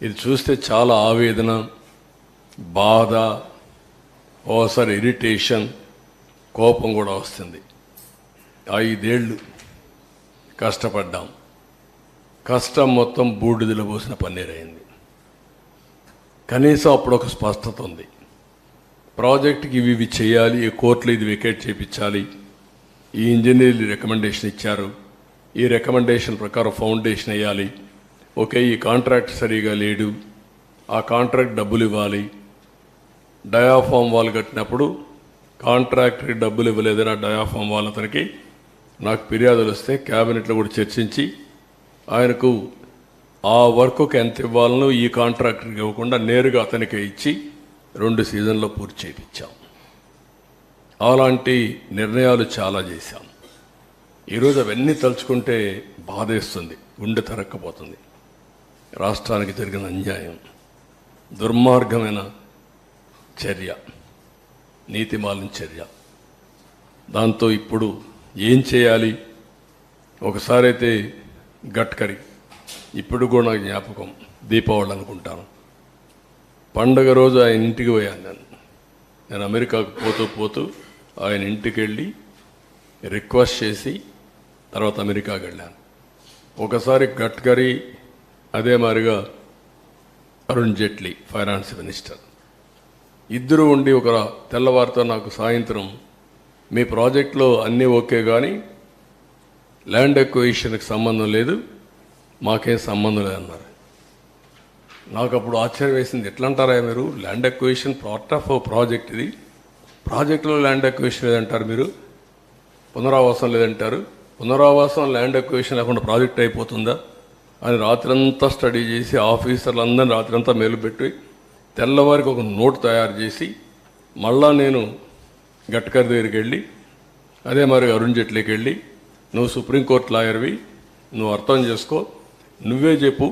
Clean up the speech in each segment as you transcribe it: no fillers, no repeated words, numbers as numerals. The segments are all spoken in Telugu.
ఇది చూస్తే చాలా ఆవేదన, బాధ, ఓసారి ఇరిటేషన్, కోపం కూడా వస్తుంది. 5 ఏళ్ళు కష్టపడ్డాం. కష్టం మొత్తం బూడిదలో పోసిన పన్నీరైంది. కనీసం అప్పుడు ఒక స్పష్టత ఉంది. ప్రాజెక్టుకి ఇవి చేయాలి, ఈ కోర్టులో ఇది వెకేట్ చేయించాలి, ఈ ఇంజనీర్లు రికమెండేషన్ ఇచ్చారు, ఈ రికమెండేషన్ ప్రకారం ఫౌండేషన్ వేయాలి, ఓకే ఈ కాంట్రాక్ట్ సరిగా లేడు, ఆ కాంట్రాక్ట్ డబ్బులు ఇవ్వాలి, డయాఫామ్ వాల్ కట్టినప్పుడు కాంట్రాక్టర్కి డబ్బులు ఇవ్వలేదని ఆ డయాఫామ్ వాల్ అతనికి నాకు ఫిర్యాదులు వస్తే క్యాబినెట్లో కూడా చర్చించి ఆయనకు ఆ వర్క్కి ఎంత ఇవ్వాలనో ఈ కాంట్రాక్టర్కి ఇవ్వకుండా నేరుగా అతనికే ఇచ్చి 2 సీజన్లో పూర్తి చేయించాం. అలాంటి నిర్ణయాలు చాలా చేశాం. ఈరోజు అవన్నీ తలుచుకుంటే బాధేస్తుంది, గుండె తరక్కపోతుంది. రాష్ట్రానికి జరిగిన అన్యాయం, దుర్మార్గమైన చర్య, నీతిమాలిన చర్య. దాంతో ఇప్పుడు ఏం చేయాలి? ఒకసారి అయితే గడ్కరీ, ఇప్పుడు కూడా నాకు జ్ఞాపకం, దీపావళి అనుకుంటాను, పండగ రోజు ఆయన ఇంటికి పోయాను. నేను అమెరికాకు పోతూ ఆయన ఇంటికి వెళ్ళి రిక్వెస్ట్ చేసి తర్వాత అమెరికాకి వెళ్ళాను. ఒకసారి గడ్కరీ, అదే మాదిరిగా అరుణ్ జైట్లీ ఫైనాన్స్ మినిస్టర్, ఇద్దరు ఉండి ఒక తెల్లవారితో నాకు సాయంత్రం మీ ప్రాజెక్టులో అన్నీ ఓకే కానీ ల్యాండ్ ఎక్విజిషన్కి సంబంధం లేదు, మాకేం సంబంధం లేదన్నారు. నాకు అప్పుడు ఆశ్చర్యం వేసింది. ఎట్లా అంటారా మీరు? Land acquisition part of project, ఇది ప్రాజెక్టులో ల్యాండ్ ఎక్విజిషన్ లేదంటారు, మీరు పునరావాసం లేదంటారు, పునరావాసం ల్యాండ్ ఎక్విజిషన్ లేకుండా ప్రాజెక్ట్ అయిపోతుందా అని రాత్రంతా స్టడీ చేసి ఆఫీసర్లందరినీ రాత్రంతా మేలుపెట్టి తెల్లవారికి ఒక నోట్ తయారు చేసి మళ్ళా నేను గడ్కరీ దగ్గరికి వెళ్ళి అదే మరి అరుణ్ జైట్లీకి వెళ్ళి, నువ్వు సుప్రీంకోర్టు లాయర్వి, నువ్వు అర్థం చేసుకో, నువ్వే చెప్పు,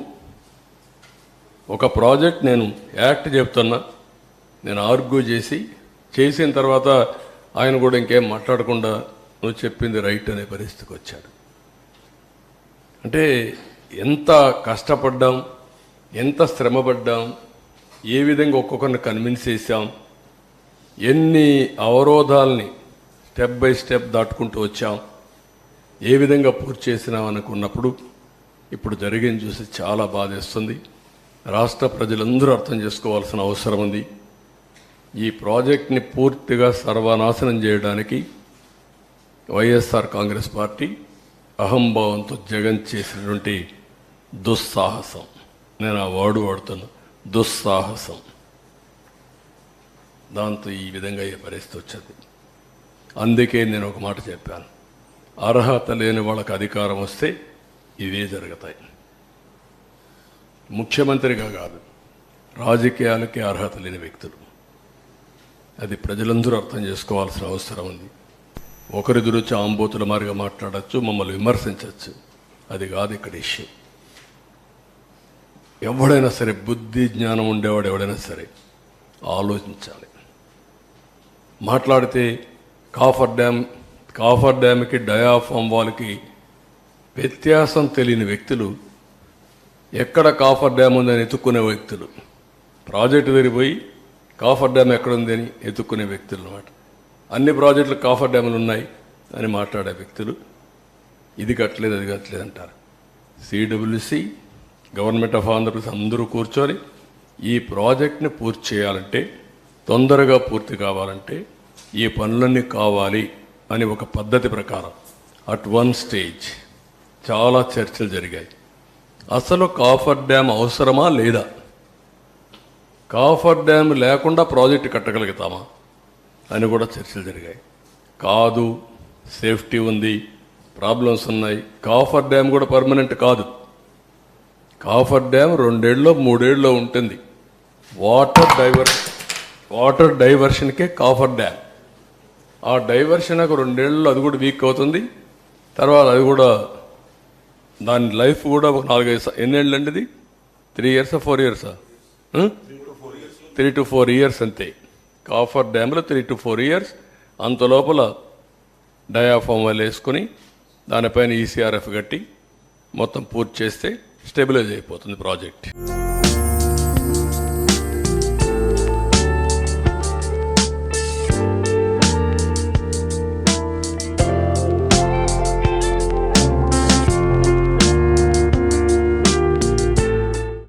ఒక ప్రాజెక్ట్ నేను యాక్ట్ చెప్తున్నా, నేను ఆర్గ్యూ చేసిన తర్వాత ఆయన కూడా ఇంకేం మాట్లాడకుండా నువ్వు చెప్పింది రైట్ అనే పరిస్థితికి వచ్చాడు. అంటే ఎంత కష్టపడ్డాం, ఎంత శ్రమపడ్డాం, ఏ విధంగా ఒక్కొక్కరిని కన్విన్స్ చేశాం, ఎన్ని అవరోధాలని స్టెప్ బై స్టెప్ దాటుకుంటూ వచ్చాం, ఏ విధంగా పూర్తి చేసినాం అనుకున్నప్పుడు ఇప్పుడు జరిగింది చూసి చాలా బాధేస్తుంది. రాష్ట్ర ప్రజలందరూ అర్థం చేసుకోవాల్సిన అవసరం ఉంది. ఈ ప్రాజెక్ట్ని పూర్తిగా సర్వనాశనం చేయడానికి వైఎస్ఆర్ కాంగ్రెస్ పార్టీ అహంభావంతో జగన్ చేసినటువంటి దుస్సాహసం, నేను ఆ వర్డ్ వాడుతున్నా, దుస్సాహసం, దాంతో ఈ విధంగా ఏ పరిస్థితి వచ్చింది. అందుకే నేను ఒక మాట చెప్పాను, అర్హత లేని వాళ్ళకి అధికారం వస్తే ఇవే జరుగుతాయి. ముఖ్యమంత్రిగా కాదు, రాజకీయాలకే అర్హత లేని వ్యక్తులు, అది ప్రజలందరూ అర్థం చేసుకోవాల్సిన అవసరం ఉంది. ఒకరి గురించి ఆంబోతుల మారిగా మాట్లాడచ్చు, మమ్మల్ని విమర్శించవచ్చు, అది కాదు ఇక్కడ ఇష్యూ. ఎవడైనా సరే, బుద్ధి జ్ఞానం ఉండేవాడు ఎవడైనా సరే ఆలోచించాలి. మాట్లాడితే కాఫర్ డ్యామ్కి డయాఫామ్ వాల్కి వ్యత్యాసం తెలియని వ్యక్తులు, ఎక్కడ కాఫర్ డ్యామ్ ఉందని ఎత్తుక్కునే వ్యక్తులు, ప్రాజెక్టు తిరిగిపోయి కాఫర్ డ్యామ్ ఎక్కడుంది అని ఎత్తుక్కునే వ్యక్తులు అన్నమాట. అన్ని ప్రాజెక్టులు కాఫర్ డ్యాములు ఉన్నాయి అని మాట్లాడే వ్యక్తులు, ఇది కట్టలేదు అది కట్టలేదు అంటారు. సిడబ్ల్యూసి, గవర్నమెంట్ ఆఫ్ ఆంధ్రప్రదేశ్ అందరూ కూర్చొని ఈ ప్రాజెక్ట్ని పూర్తి చేయాలంటే, తొందరగా పూర్తి కావాలంటే ఈ పనులన్నీ కావాలి అని ఒక పద్ధతి ప్రకారం అట్ వన్ స్టేజ్ చాలా చర్చలు జరిగాయి. అసలు కాఫర్ డ్యామ్ అవసరమా లేదా, కాఫర్ డ్యామ్ లేకుండా ప్రాజెక్టు కట్టగలుగుతామా అని కూడా చర్చలు జరిగాయి. కాదు, సేఫ్టీ ఉంది, ప్రాబ్లమ్స్ ఉన్నాయి, కాఫర్ డ్యామ్ కూడా పర్మనెంట్ కాదు, కాఫర్ డ్యామ్ 2 ఏళ్ళలో 3 ఏళ్ళలో ఉంటుంది. వాటర్ డైవర్షన్కే కాఫర్ డ్యామ్. ఆ డైవర్షన్ ఒక 2 ఏళ్ళలో అది కూడా వీక్ అవుతుంది. తర్వాత అది కూడా దాని లైఫ్ కూడా ఒక 4-5 ఎన్నేళ్ళు అండి, ఇది 3 years 4 years 3 to 4 years అంతే. కాఫర్ డ్యామ్లో 3 to 4 years, అంత లోపల డయాఫామ్ వాళ్ళు వేసుకొని దానిపైన ఈసీఆర్ఎఫ్ కట్టి మొత్తం పూర్తి చేస్తే స్టెబిలైజ్ అయిపోతుంది ప్రాజెక్ట్.